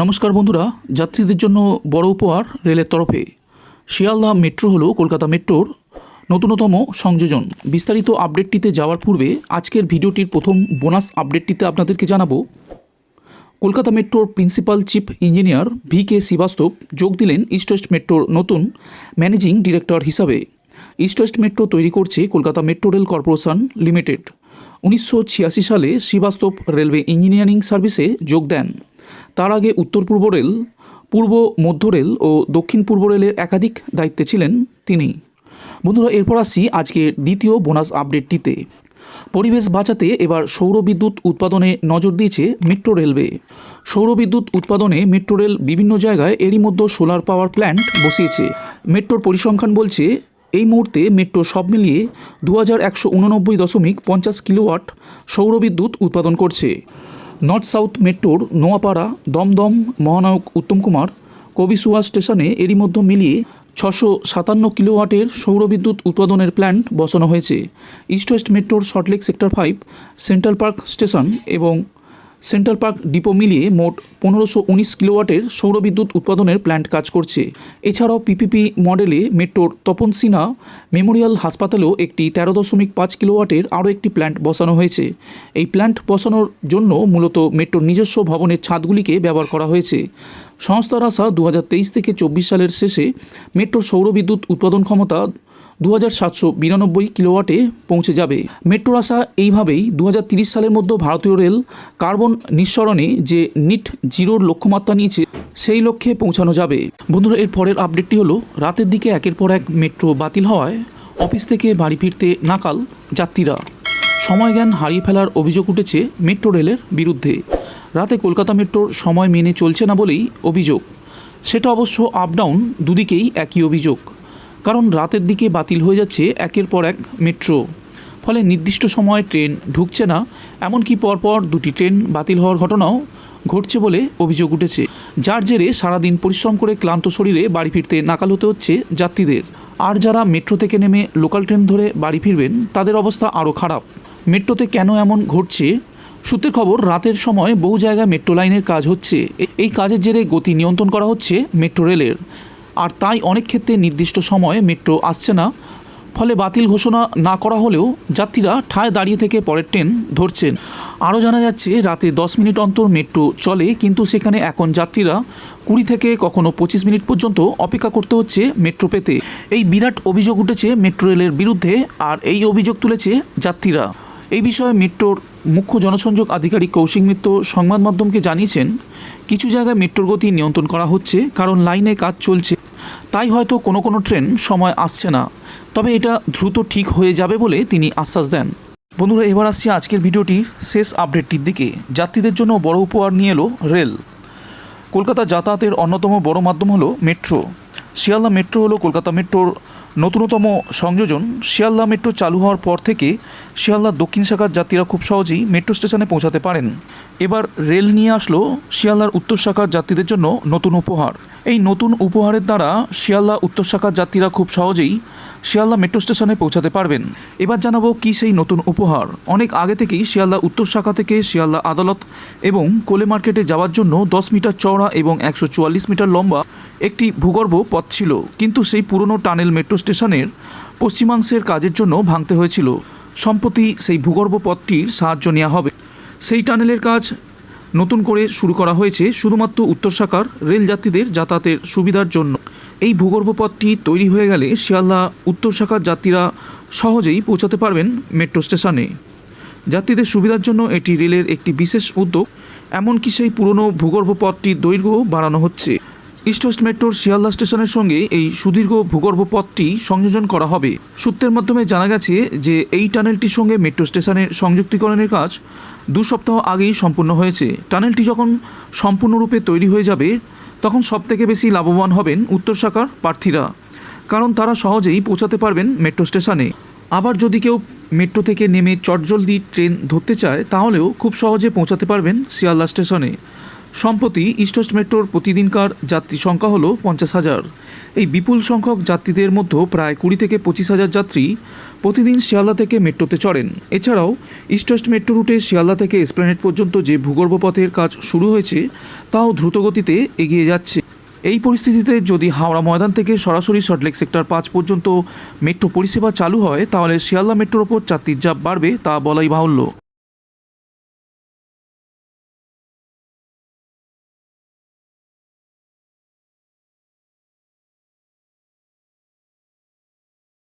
নমস্কার বন্ধুরা, যাত্রীদের জন্য বড় উপহার রেলের তরফে। শিয়ালদা মেট্রো হলো কলকাতা মেট্রোর নতুনতম সংযোজন। বিস্তারিত আপডেটটিতে যাওয়ার পূর্বে আজকের ভিডিওটির প্রথম বোনাস আপডেটটিতে আপনাদেরকে জানাবো, কলকাতা মেট্রোর principal chief engineer VK Srivastava যোগ দিলেন ইস্ট ওয়েস্ট মেট্রোর নতুন ম্যানেজিং ডিরেক্টর হিসাবে। ইস্ট ওয়েস্ট মেট্রো তৈরি করছে Kolkata metro rail corporation limited. 1986 সালে শ্রীবাস্তব রেলওয়ে ইঞ্জিনিয়ারিং সার্ভিসে যোগ দেন। তার আগে উত্তর পূর্ব রেল, পূর্ব মধ্য রেল ও দক্ষিণ পূর্ব রেলের একাধিক দায়িত্বে ছিলেন তিনি। বন্ধুরা, এরপর আসছি আজকের দ্বিতীয় বোনাস আপডেটটিতে। পরিবেশ বাঁচাতে এবার সৌরবিদ্যুৎ উৎপাদনে নজর দিয়েছে মেট্রো রেলওয়ে। সৌরবিদ্যুৎ উৎপাদনে মেট্রো রেল বিভিন্ন জায়গায় এরই মধ্যে সোলার পাওয়ার প্ল্যান্ট বসিয়েছে। মেট্রোর পরিসংখ্যান বলছে, এই মুহূর্তে মেট্রো সব মিলিয়ে 2189.50 কিলোওয়াট সৌরবিদ্যুৎ উৎপাদন করছে। নর্থ সাউথ মেট্রোর নোয়াপাড়া, দমদম মহানায়ক উত্তম কুমার, কবিসুয়া স্টেশনে এরই মধ্যে মিলিয়ে 657 কিলোওয়াটের সৌরবিদ্যুৎ উৎপাদনের প্ল্যান্ট বসানো হয়েছে। ইস্ট ওয়েস্ট মেট্রোর Salt Lake sector 5, central park station এবং সেন্ট্রাল পার্ক ডিপো মিলিয়ে মোট 1519 কিলোওয়াটের সৌরবিদ্যুৎ উৎপাদনের প্ল্যান্ট কাজ করছে। এছাড়াও পিপিপি মডেলে মেট্রোর তপন সিনহা মেমোরিয়াল হাসপাতালেও একটি 13.5 কিলোওয়াটের আরও একটি প্ল্যান্ট বসানো হয়েছে। এই প্ল্যান্ট বসানোর জন্য মূলত মেট্রোর নিজস্ব ভবনের ছাদগুলিকে ব্যবহার করা হয়েছে। সংস্থার আশা 2023 থেকে 24 সালের শেষে মেট্রোর সৌরবিদ্যুৎ উৎপাদন ক্ষমতা 2792 কিলোওয়াটে পৌঁছে যাবে। মেট্রোর আশা এইভাবেই 2030 সালের মধ্যে ভারতীয় রেল কার্বন নিঃসরণে যে নিট জিরোর লক্ষ্যমাত্রা নিয়েছে সেই লক্ষ্যে পৌঁছানো যাবে। বন্ধুরা, এর পরের আপডেটটি হলো, রাতের দিকে একের পর এক মেট্রো বাতিল হওয়ায় অফিস থেকে বাড়ি ফিরতে নাকাল যাত্রীরা। সময় জ্ঞান হারিয়ে ফেলার অভিযোগ উঠেছে মেট্রো রেলের বিরুদ্ধে। রাতে কলকাতা মেট্রোর সময় মেনে চলছে না বলেই অভিযোগ। সেটা অবশ্য আপ ডাউন দুদিকেই একই অভিযোগ, কারণ রাতের দিকে বাতিল হয়ে যাচ্ছে একের পর এক মেট্রো। ফলে নির্দিষ্ট সময়ে ট্রেন ঢুকছে না, এমনকি পরপর দুটি ট্রেন বাতিল হওয়ার ঘটনাও ঘটছে বলে অভিযোগ উঠেছে। যার জেরে সারাদিন পরিশ্রম করে ক্লান্ত শরীরে বাড়ি ফিরতে নাকাল হতে হচ্ছে যাত্রীদের। আর যারা মেট্রো থেকে নেমে লোকাল ট্রেন ধরে বাড়ি ফিরবেন তাদের অবস্থা আরও খারাপ। মেট্রোতে কেন এমন ঘটছে? সূত্রের খবর, রাতের সময় বহু জায়গায় মেট্রো লাইনের কাজ হচ্ছে। এই কাজের জেরে গতি নিয়ন্ত্রণ করা হচ্ছে মেট্রো রেলের, আর তাই অনেক ক্ষেত্রে নির্দিষ্ট সময়ে মেট্রো আসছে না। ফলে বাতিল ঘোষণা না করা হলেও যাত্রীরা ঠায় দাঁড়িয়ে থেকে পরের ট্রেন ধরছেন। আরও জানা যাচ্ছে, রাতে 10 মিনিট অন্তর মেট্রো চলে, কিন্তু সেখানে এখন যাত্রীরা 20 থেকে কখনো 25 মিনিট পর্যন্ত অপেক্ষা করতে হচ্ছে মেট্রো পেতে। এই বিরাট অভিযোগ উঠেছে মেট্রো রেলের বিরুদ্ধে, আর এই অভিযোগ তুলেছে যাত্রীরা। এই বিষয়ে মেট্রোর মুখ্য জনসংযোগ আধিকারিক কৌশিক মিত্র সংবাদ মাধ্যমকে জানিয়েছেন, কিছু জায়গায় মেট্রোর গতি নিয়ন্ত্রণ করা হচ্ছে, কারণ লাইনে কাজ চলছে, তাই হয়তো কোনো ট্রেন সময় আসছে না, তবে এটা দ্রুত ঠিক হয়ে যাবে বলে তিনি আশ্বাস দেন। বন্ধুরা, এবার আসছি আজকের ভিডিওটির শেষ আপডেটটির দিকে। যাত্রীদের জন্য বড় উপহার নিয়ে এলো রেল। কলকাতা যাতায়াতের অন্যতম বড় মাধ্যম হলো মেট্রো। শিয়ালদা মেট্রো হলো কলকাতা মেট্রোর নতুনতম সংযোজন। শিয়ালদা মেট্রো চালু হওয়ার পর থেকে শিয়ালদার দক্ষিণ শাখার যাত্রীরা খুব সহজেই মেট্রো স্টেশনে পৌঁছাতে পারেন। এবার রেল নিয়ে আসলো শিয়ালদার উত্তর শাখার যাত্রীদের জন্য নতুন উপহার। এই নতুন উপহারের দ্বারা শিয়ালদা উত্তর শাখার যাত্রীরা খুব সহজেই শিয়ালদা মেট্রো স্টেশনে পৌঁছাতে পারবেন। এবার জানাবো কী সেই নতুন উপহার। অনেক আগে থেকেই শিয়ালদা উত্তর শাখা থেকে শিয়ালদা আদালত এবং কোলে মার্কেটে যাওয়ার জন্য 10 মিটার চওড়া এবং 144 মিটার লম্বা একটি ভূগর্ভ পথ ছিল, কিন্তু সেই পুরনো টানেল মেট্রো স্টেশনের পশ্চিমাংশের কাজের জন্য ভাঙতে হয়েছিল। সম্প্রতি সেই ভূগর্ভ পথটির সাহায্য নেওয়া হবে। সেই টানেলের কাজ নতুন করে শুরু করা হয়েছে শুধুমাত্র উত্তর শাখার রেল যাত্রীদের যাতায়াতের সুবিধার জন্য। এই ভূগর্ভ পথটি তৈরি হয়ে গেলে শিয়ালদা উত্তর শাখার যাত্রীরা সহজেই পৌঁছাতে পারবেন মেট্রো স্টেশনে। যাত্রীদের সুবিধার জন্য এটি রেলের একটি বিশেষ উদ্যোগ। এমনকি সেই পুরনো ভূগর্ভ পথটির দৈর্ঘ্য বাড়ানো হচ্ছে। ইস্ট ওয়েস্ট মেট্রোর শিয়ালদা স্টেশনের সঙ্গে এই সুদীর্ঘ ভূগর্ভ পথটি সংযোজন করা হবে। সূত্রের মাধ্যমে জানা গেছে যে এই টানেলটির সঙ্গে মেট্রো স্টেশনের সংযুক্তিকরণের কাজ 2 সপ্তাহ আগেই সম্পূর্ণ হয়েছে। টানেলটি যখন সম্পূর্ণরূপে তৈরি হয়ে যাবে তখন সবথেকে বেশি লাভবান হবেন উত্তর শাখার প্রার্থীরা, কারণ তারা সহজেই পৌঁছাতে পারবেন মেট্রো স্টেশনে। আবার যদি কেউ মেট্রো থেকে নেমে চটজলদি ট্রেন ধরতে চায় তাহলেও খুব সহজে পৌঁছাতে পারবেন শিয়ালদা স্টেশনে। সম্প্রতি ইস্ট ওয়েস্ট মেট্রোর প্রতিদিনকার যাত্রী সংখ্যা হলো 50,000। এই বিপুল সংখ্যক যাত্রীদের মধ্যে প্রায় 20 থেকে 25,000 যাত্রী প্রতিদিন শিয়ালদা থেকে মেট্রোতে চড়েন। এছাড়াও ইস্ট ওয়েস্ট মেট্রো রুটে শিয়ালদা থেকে এসপ্ল্যানেড পর্যন্ত যে ভূগর্ভ পথের কাজ শুরু হয়েছে তাও দ্রুতগতিতে এগিয়ে যাচ্ছে। এই পরিস্থিতিতে যদি হাওড়া ময়দান থেকে সরাসরি সল্টলেক সেক্টর 5 পর্যন্ত মেট্রো পরিষেবা চালু হয় তাহলে শিয়ালদা মেট্রোর ওপর যাত্রীর চাপ বাড়বে তা বলাই বাহুল্য।